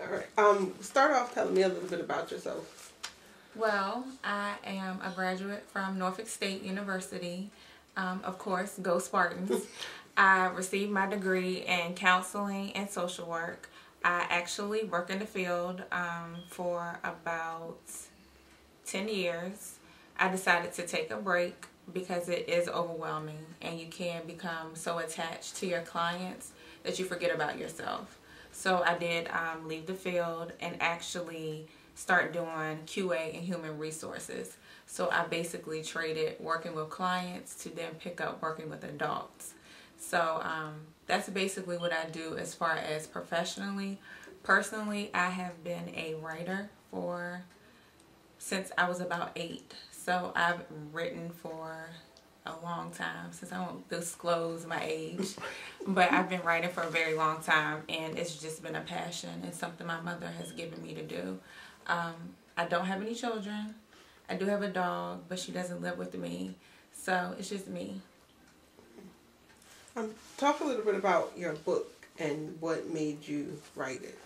All right. Start off telling me a little bit about yourself. Well, I am a graduate from Norfolk State University. Of course, go Spartans. I received my degree in counseling and social work. I actually work in the field for about 10 years. I decided to take a break because it is overwhelming and you can become so attached to your clients that you forget about yourself. So I did leave the field and actually start doing QA and human resources. So I basically traded working with clients to then pick up working with adults. So that's basically what I do as far as professionally. Personally, I have been a writer since I was about 8. So I've written for a long time, since I won't disclose my age. But I've been writing for a very long time, and it's just been a passion and something my mother has given me to do. I don't have any children. I do have a dog, but she doesn't live with me. So it's just me. Talk a little bit about your book and what made you write it.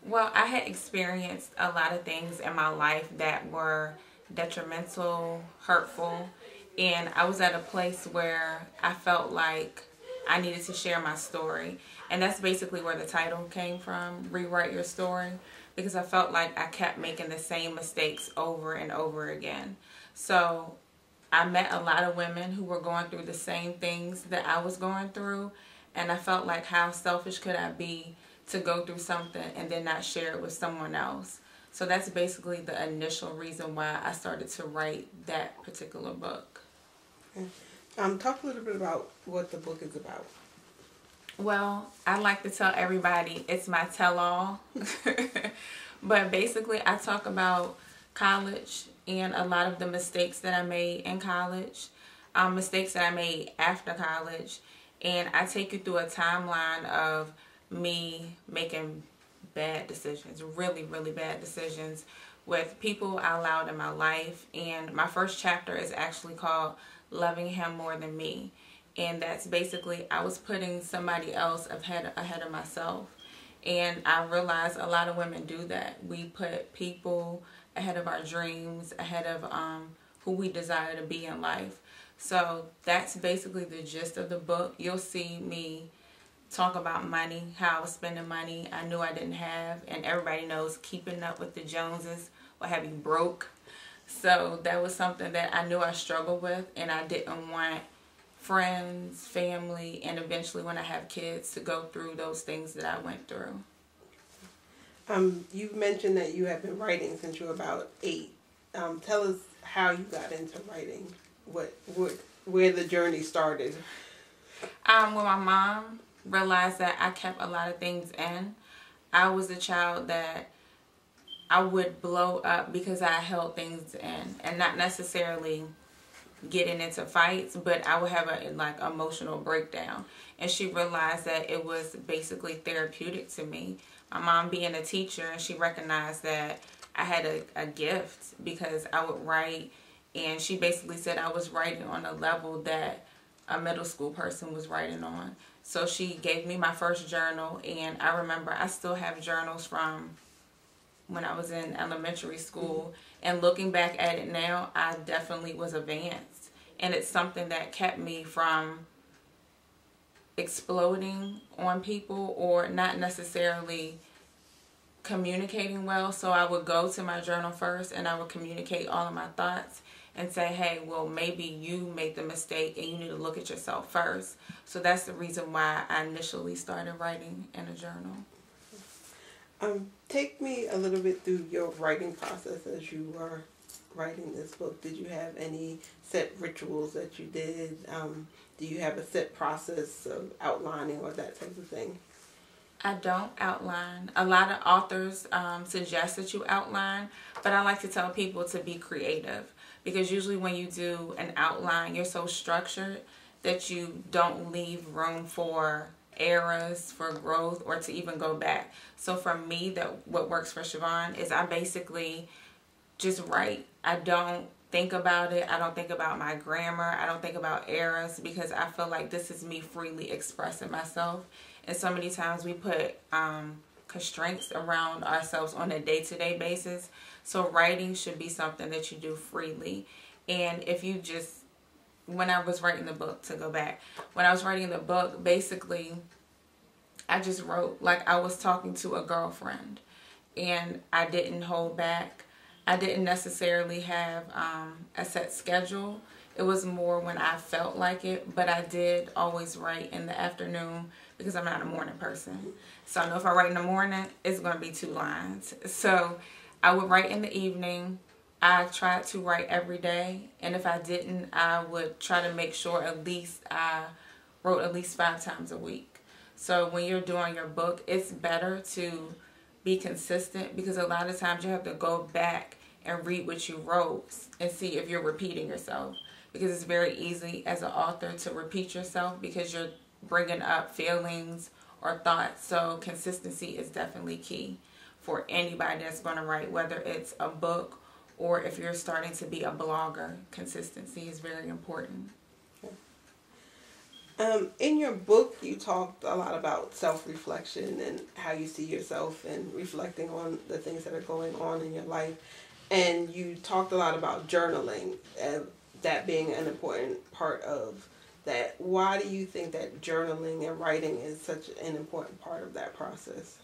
Well, I had experienced a lot of things in my life that were detrimental, hurtful, and I was at a place where I felt like I needed to share my story. And that's basically where the title came from, Rewrite Your Story, because I felt like I kept making the same mistakes over and over again. So I met a lot of women who were going through the same things that I was going through, and I felt like, how selfish could I be to go through something and then not share it with someone else. So that's basically the initial reason why I started to write that particular book. Okay. Talk a little bit about what the book is about. Well, I like to tell everybody it's my tell-all. But basically I talk about college and a lot of the mistakes that I made in college, mistakes that I made after college, and I take you through a timeline of me making bad decisions, really, really bad decisions with people I allowed in my life. And my first chapter is actually called Loving Him More Than Me. And that's basically, I was putting somebody else ahead of myself. And I realized a lot of women do that. We put people ahead of our dreams, ahead of who we desire to be in life. So that's basically the gist of the book. You'll see me talk about money, how I was spending money I knew I didn't have, and everybody knows keeping up with the Joneses will have you broke. So that was something that I knew I struggled with, and I didn't want friends, family, and eventually when I have kids to go through those things that I went through. You mentioned that you have been writing since you were about 8. Tell us how you got into writing, where the journey started. When my mom realized that I kept a lot of things in, I was a child that I would blow up because I held things in, and not necessarily getting into fights, but I would have a emotional breakdown. And she realized that it was basically therapeutic to me. My mom being a teacher, and she recognized that I had a gift because I would write, and she basically said I was writing on a level that a middle school person was writing on. So she gave me my first journal, and I remember I still have journals from when I was in elementary school. And looking back at it now, I definitely was advanced. And it's something that kept me from exploding on people or not necessarily communicating well. So I would go to my journal first and I would communicate all of my thoughts and say, hey, well, maybe you made the mistake and you need to look at yourself first. So that's the reason why I initially started writing in a journal. Take me a little bit through your writing process as you were writing this book. Did you have any set rituals that you did? Do you have a set process of outlining or that type of thing? I don't outline. A lot of authors suggest that you outline, but I like to tell people to be creative, because usually when you do an outline, you're so structured that you don't leave room for errors, for growth, or to even go back. So for me, what works for Shivawn is I basically just write. I don't think about it. I don't think about my grammar. I don't think about errors, because I feel like this is me freely expressing myself. And so many times we put constraints around ourselves on a day-to-day basis. So writing should be something that you do freely. And if you just, when I was writing the book, to go back, when I was writing the book, basically, I just wrote like I was talking to a girlfriend, and I didn't hold back. I didn't necessarily have a set schedule. It was more when I felt like it, but I did always write in the afternoon because I'm not a morning person. So I know if I write in the morning, it's going to be 2 lines. So I would write in the evening. I tried to write every day, and if I didn't, I would try to make sure at least I wrote at least 5 times a week. So when you're doing your book, it's better to be consistent, because a lot of times you have to go back and read what you wrote and see if you're repeating yourself, because it's very easy as an author to repeat yourself because you're bringing up feelings or thoughts. So consistency is definitely key for anybody that's going to write, whether it's a book or if you're starting to be a blogger. Consistency is very important. In your book, you talked a lot about self-reflection and how you see yourself and reflecting on the things that are going on in your life. And you talked a lot about journaling, that being an important part of that. Why do you think that journaling and writing is such an important part of that process?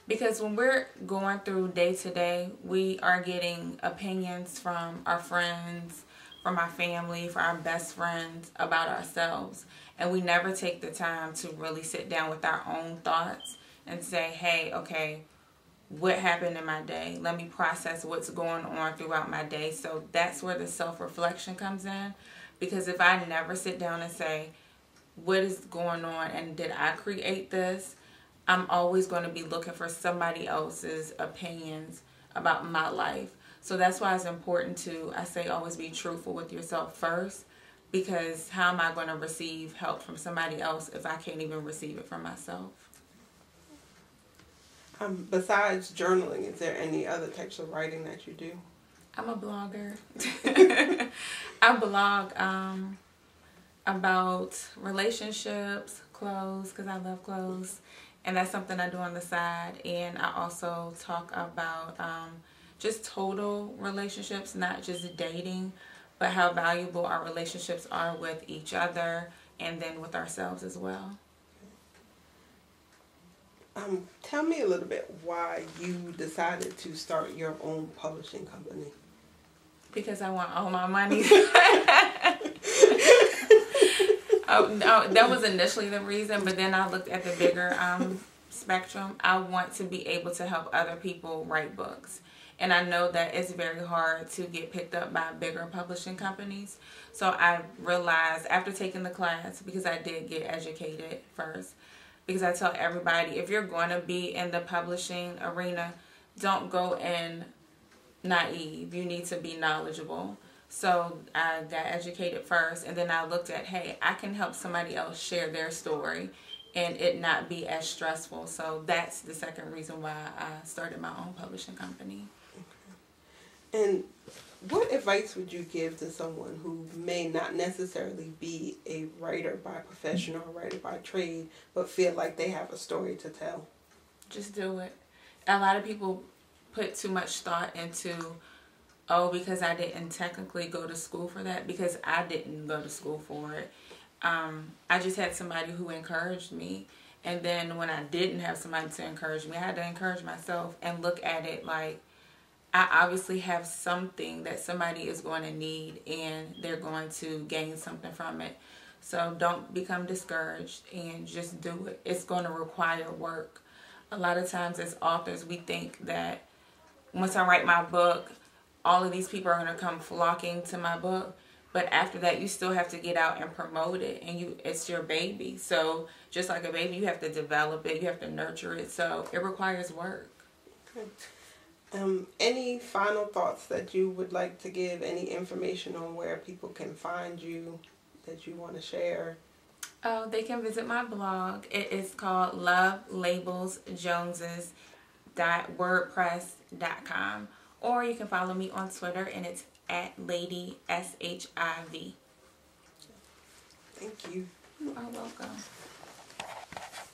Because when we're going through day to day, we are getting opinions from our friends, from our family, from our best friends about ourselves. And we never take the time to really sit down with our own thoughts and say, hey, okay, what happened in my day? Let me process what's going on throughout my day. So that's where the self-reflection comes in. Because if I never sit down and say, what is going on and did I create this? I'm always going to be looking for somebody else's opinions about my life. So that's why it's important to, I say, always be truthful with yourself first. Because how am I going to receive help from somebody else if I can't even receive it from myself? Besides journaling, is there any other types of writing that you do? I'm a blogger. I blog about relationships, clothes, because I love clothes. And that's something I do on the side. And I also talk about just total relationships, not just dating, but how valuable our relationships are with each other and then with ourselves as well. Tell me a little bit why you decided to start your own publishing company. Because I want all my money. Oh, that was initially the reason, but then I looked at the bigger spectrum. I want to be able to help other people write books. And I know that it's very hard to get picked up by bigger publishing companies. So I realized after taking the class, because I did get educated first, because I tell everybody, if you're going to be in the publishing arena, don't go in naive. You need to be knowledgeable. So I got educated first, and then I looked at, hey, I can help somebody else share their story and it not be as stressful. So that's the second reason why I started my own publishing company. Okay. And what advice would you give to someone who may not necessarily be a writer by profession or a writer by trade, but feel like they have a story to tell? Just do it. A lot of people put too much thought into, oh, because I didn't technically go to school for that, because I didn't go to school for it. I just had somebody who encouraged me. And then when I didn't have somebody to encourage me, I had to encourage myself and look at it like, I obviously have something that somebody is going to need and they're going to gain something from it. So don't become discouraged and just do it. It's going to require work. A lot of times as authors, we think that once I write my book, all of these people are going to come flocking to my book. But after that, you still have to get out and promote it. And it's your baby. So just like a baby, you have to develop it. You have to nurture it. So it requires work. Okay. Any final thoughts that you would like to give? Any information on where people can find you that you want to share? Oh, they can visit my blog. It is called lovelabelsjoneses.wordpress.com. Or you can follow me on Twitter, and it's @LadySHIV. Thank you. You are welcome.